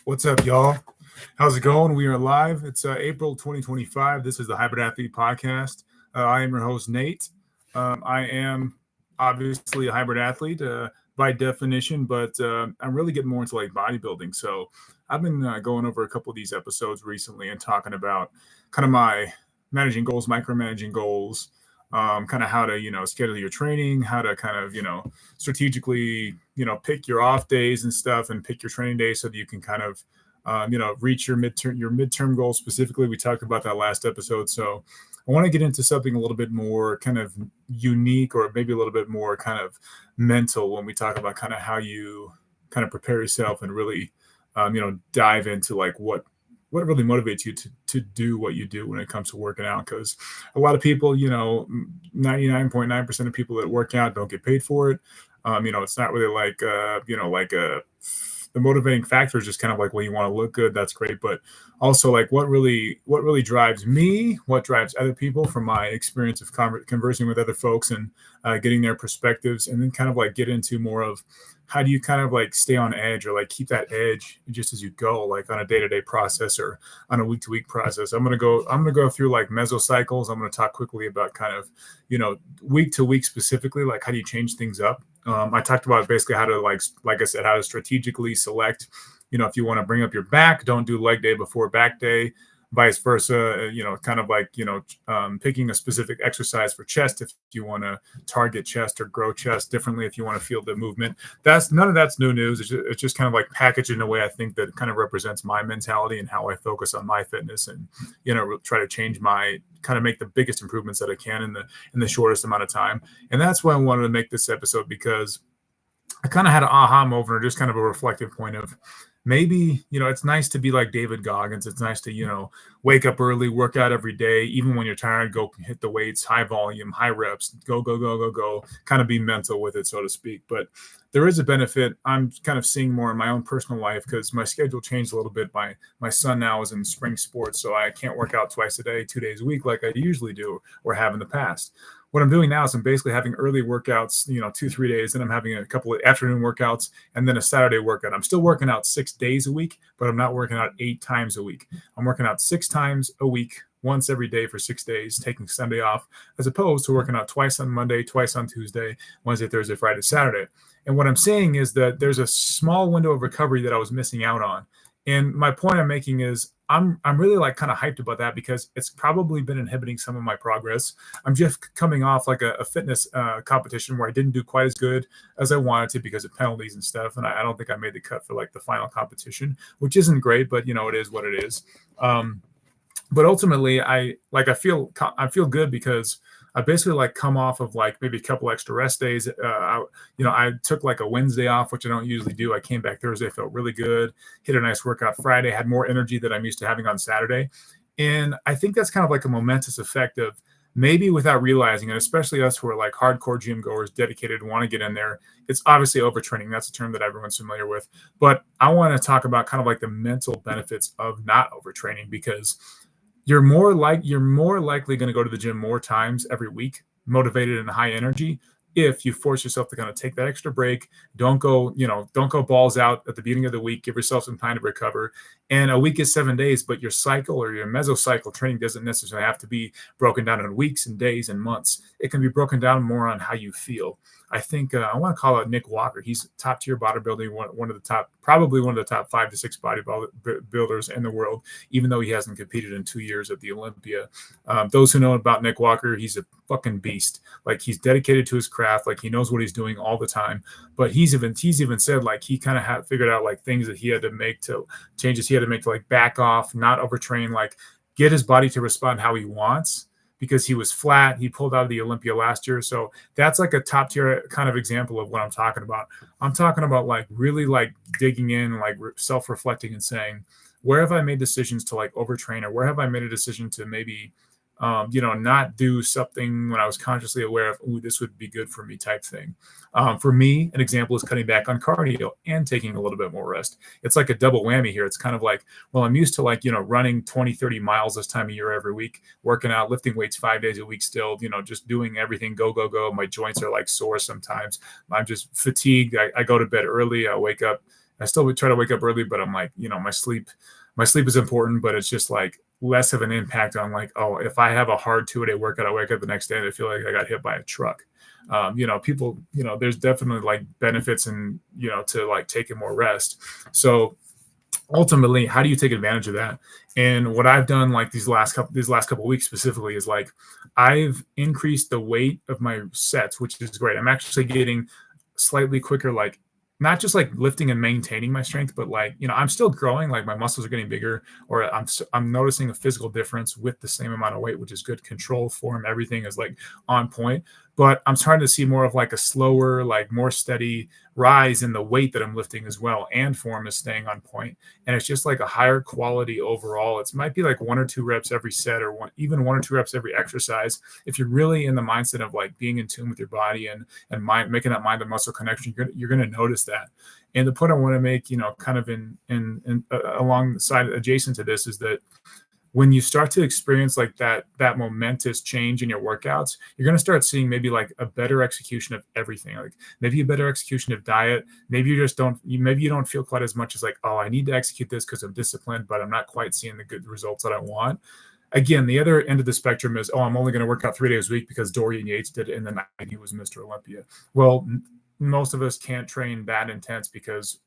What's up, y'all? How's it going? We are live. It's April 2025. This is the Hybrid Athlete Podcast. I am your host, Nate. I am obviously a hybrid athlete by definition, but I'm really getting more into like bodybuilding. So I've been going over a couple of these episodes recently and talking about kind of my managing goals, micromanaging goals, kind of how to, schedule your training, how to kind of, strategically, pick your off days and stuff and pick your training days so that you can kind of, reach your midterm goals specifically. We talked about that last episode. So I want to get into something a little bit more kind of unique or maybe a little bit more kind of mental when we talk about kind of how you kind of prepare yourself and really, dive into like what really motivates you to do what you do when it comes to working out. Because a lot of people, 99.9% of people that work out don't get paid for it. It's not really like, the motivating factor is just kind of like, well, you want to look good. That's great. But also like what really drives me, what drives other people from my experience of conversing with other folks and getting their perspectives, and then kind of like get into more of how do you kind of like stay on edge or like keep that edge just as you go, like on a day-to-day process or on a week-to-week process. I'm gonna go through like mesocycles. I'm gonna talk quickly about kind of, week to week specifically, like how do you change things up. I talked about basically how to like I said, how to strategically select, if you want to bring up your back, don't do leg day before back day, vice versa, kind of like, picking a specific exercise for chest if you want to target chest or grow chest differently if you want to feel the movement. That's none of that's new news. It's just kind of like packaged in a way I think that kind of represents my mentality and how I focus on my fitness and, try to change my kind of make the biggest improvements that I can in the shortest amount of time. And that's why I wanted to make this episode, because I kind of had an aha moment or just kind of a reflective point of maybe, it's nice to be like David Goggins. It's nice to, wake up early, work out every day, even when you're tired, go hit the weights, high volume, high reps, go, kind of be mental with it, so to speak. But there is a benefit I'm kind of seeing more in my own personal life because my schedule changed a little bit. My son now is in spring sports, so I can't work out twice a day, 2 days a week like I usually do or have in the past. What I'm doing now is I'm basically having early workouts, 2, 3 days, and I'm having a couple of afternoon workouts and then a Saturday workout. I'm still working out 6 days a week, but I'm not working out 8 times a week. I'm working out 6 times a week, once every day for 6 days, taking Sunday off, as opposed to working out twice on Monday, twice on Tuesday, Wednesday, Thursday, Friday, Saturday. And what I'm saying is that there's a small window of recovery that I was missing out on. And my point I'm making is I'm really like kind of hyped about that because it's probably been inhibiting some of my progress. I'm just coming off like a fitness competition where I didn't do quite as good as I wanted to because of penalties and stuff. And I don't think I made the cut for like the final competition, which isn't great, but it is what it is. But ultimately I feel good because I basically like come off of like maybe a couple extra rest days. I took like a Wednesday off, which I don't usually do. I came back Thursday, felt really good, hit a nice workout Friday, had more energy than I'm used to having on Saturday. And I think that's kind of like a momentous effect of maybe without realizing it, especially us who are like hardcore gym goers, dedicated, want to get in there. It's obviously overtraining. That's a term that everyone's familiar with. But I want to talk about kind of like the mental benefits of not overtraining because you're more likely going to go to the gym more times every week, motivated and high energy, if you force yourself to kind of take that extra break. Don't go balls out at the beginning of the week. Give yourself some time to recover. And a week is 7 days, but your cycle or your mesocycle training doesn't necessarily have to be broken down in weeks and days and months. It can be broken down more on how you feel. I think I want to call out Nick Walker. He's top tier bodybuilding, probably one of the top 5 to 6 bodybuilders in the world, even though he hasn't competed in 2 years at the Olympia. Those who know about Nick Walker, he's a fucking beast. Like he's dedicated to his craft. Like he knows what he's doing all the time. But he's even said like he kind of had figured out like things that he had to make to changes he had to make to like back off, not overtrain, like get his body to respond how he wants. Because he was flat, he pulled out of the Olympia last year. So that's like a top tier kind of example of what I'm talking about. I'm talking about like really like digging in, like self-reflecting and saying, where have I made decisions to like overtrain, or where have I made a decision to maybe, not do something when I was consciously aware of, ooh, this would be good for me type thing. For me, an example is cutting back on cardio and taking a little bit more rest. It's like a double whammy here. It's kind of like, well, I'm used to like, running 20, 30 miles this time of year every week, working out, lifting weights 5 days a week still, just doing everything, go, go. My joints are like sore sometimes. I'm just fatigued. I go to bed early. I wake up I still would try to wake up early, but I'm like, my sleep is important, but it's just like less of an impact on like, oh, if I have a hard 2 a day workout, I wake up the next day and I feel like I got hit by a truck. People, there's definitely like benefits and, to like taking more rest. So ultimately, how do you take advantage of that? And what I've done like these last couple of weeks specifically is like I've increased the weight of my sets, which is great. I'm actually getting slightly quicker, like not just like lifting and maintaining my strength, but like, I'm still growing, like my muscles are getting bigger, or I'm noticing a physical difference with the same amount of weight, which is good. Control, form, everything is like on point. But I'm starting to see more of like a slower, like more steady rise in the weight that I'm lifting as well, and form is staying on point. And it's just like a higher quality overall. It might be like 1 or 2 reps every set, or even 1 or 2 reps every exercise. If you're really in the mindset of like being in tune with your body and mind, making that mind to muscle connection, you're gonna notice that. And the point I want to make, kind of in alongside adjacent to this, is that when you start to experience like that momentous change in your workouts, you're going to start seeing maybe like a better execution of everything, like maybe a better execution of diet. Maybe maybe you don't feel quite as much as like, oh, I need to execute this because I'm disciplined, but I'm not quite seeing the good results that I want. Again, the other end of the spectrum is, oh, I'm only going to work out 3 days a week because Dorian Yates did it in the night he was Mr. Olympia. Well, most of us can't train that intense because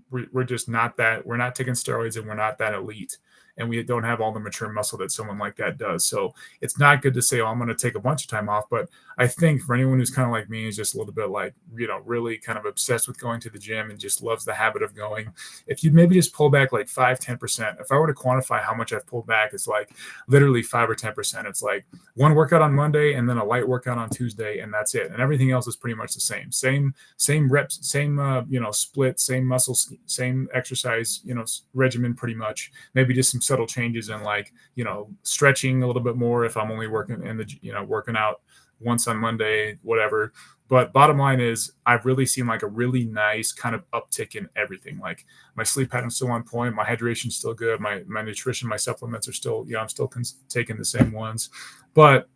we're just not that, we're not taking steroids and we're not that elite, and we don't have all the mature muscle that someone like that does. So it's not good to say, oh, I'm going to take a bunch of time off. But I think for anyone who's kind of like me, is just a little bit like, really kind of obsessed with going to the gym and just loves the habit of going, if you maybe just pull back like 5-10%. If I were to quantify how much I've pulled back, it's like literally 5 or 10%. It's like one workout on Monday and then a light workout on Tuesday, and that's it. And everything else is pretty much the same reps, same split, same muscles, same exercise regimen, pretty much. Maybe just some subtle changes in like stretching a little bit more if I'm only working in the working out once on Monday, whatever. But bottom line is, I've really seen like a really nice kind of uptick in everything. Like my sleep pattern's still on point, my hydration's still good, my nutrition, my supplements are still, I'm still taking the same ones, but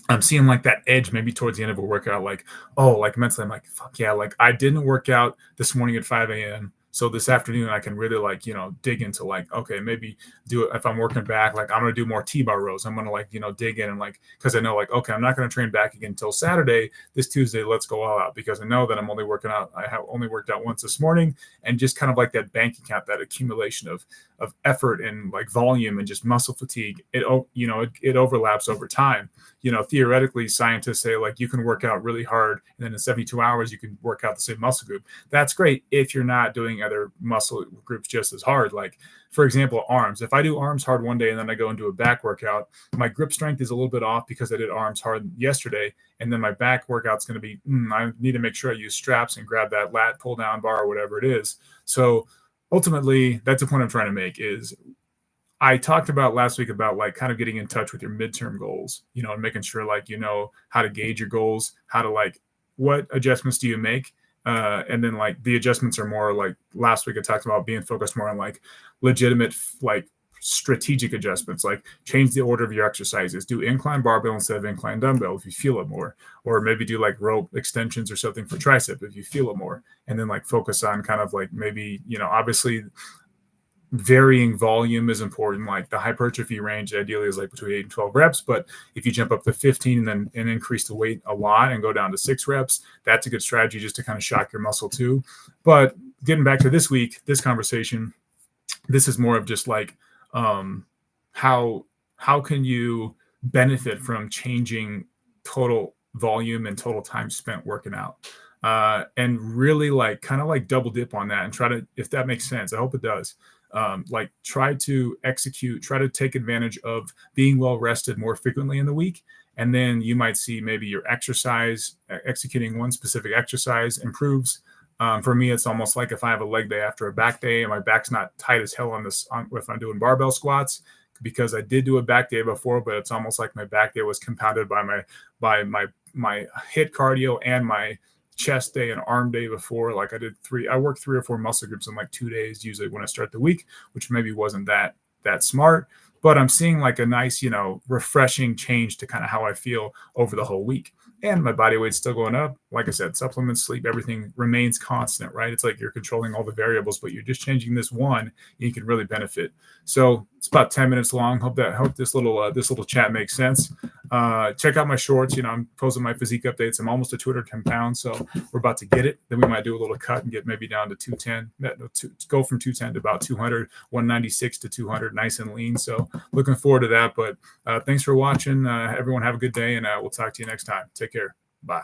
I'm seeing like that edge maybe towards the end of a workout, like, oh, like mentally, I'm like, fuck yeah, like I didn't work out this morning at 5 a.m. So this afternoon I can really like, dig into like, okay, maybe do it. If I'm working back, like I'm going to do more T-bar rows. I'm going to like, dig in and like, cause I know like, okay, I'm not going to train back again until Saturday. This Tuesday, let's go all out, because I know that I'm only working out. I have only worked out once this morning, and just kind of like that bank account, that accumulation of effort and like volume and just muscle fatigue. It overlaps over time. Theoretically, scientists say like you can work out really hard and then in 72 hours you can work out the same muscle group. That's great if you're not doing other muscle groups just as hard. Like, for example, arms. If I do arms hard one day and then I go and do a back workout, my grip strength is a little bit off because I did arms hard yesterday, and then my back workout's going to be, I need to make sure I use straps and grab that lat pull down bar or whatever it is. So ultimately, that's the point I'm trying to make. Is I talked about last week about like kind of getting in touch with your midterm goals, and making sure like, how to gauge your goals, how to like, what adjustments do you make? And then like the adjustments are more like, last week I talked about being focused more on like legitimate, like strategic adjustments, like change the order of your exercises, do incline barbell instead of incline dumbbell if you feel it more, or maybe do like rope extensions or something for tricep if you feel it more. And then like focus on kind of like maybe, obviously varying volume is important. Like the hypertrophy range ideally is like between 8 and 12 reps, but if you jump up to 15 and increase the weight a lot and go down to 6 reps, that's a good strategy just to kind of shock your muscle too. But getting back to this conversation, this is more of just like how can you benefit from changing total volume and total time spent working out, and really like kind of like double dip on that and try to, if that makes sense, I hope it does. Like try to take advantage of being well rested more frequently in the week. And then you might see maybe your executing one specific exercise improves. For me, it's almost like if I have a leg day after a back day and my back's not tight as hell if I'm doing barbell squats, because I did do a back day before, but it's almost like my back day was compounded by my HIIT cardio and my chest day and arm day before. Like I worked 3 or 4 muscle groups in like 2 days, usually when I start the week, which maybe wasn't that smart, but I'm seeing like a nice, refreshing change to kind of how I feel over the whole week. and my body weight's still going up. Like I said, supplements, sleep, everything remains constant, right? It's like you're controlling all the variables, but you're just changing this one, you can really benefit. So it's about 10 minutes long. Hope this little chat makes sense. Check out my shorts. I'm posting my physique updates. I'm almost at 210 pounds, so we're about to get it. Then we might do a little cut and get maybe down to 210. Go from 210 to about 200, 196 to 200, nice and lean. So looking forward to that. But thanks for watching. Everyone have a good day, and we'll talk to you next time. Take care. Bye.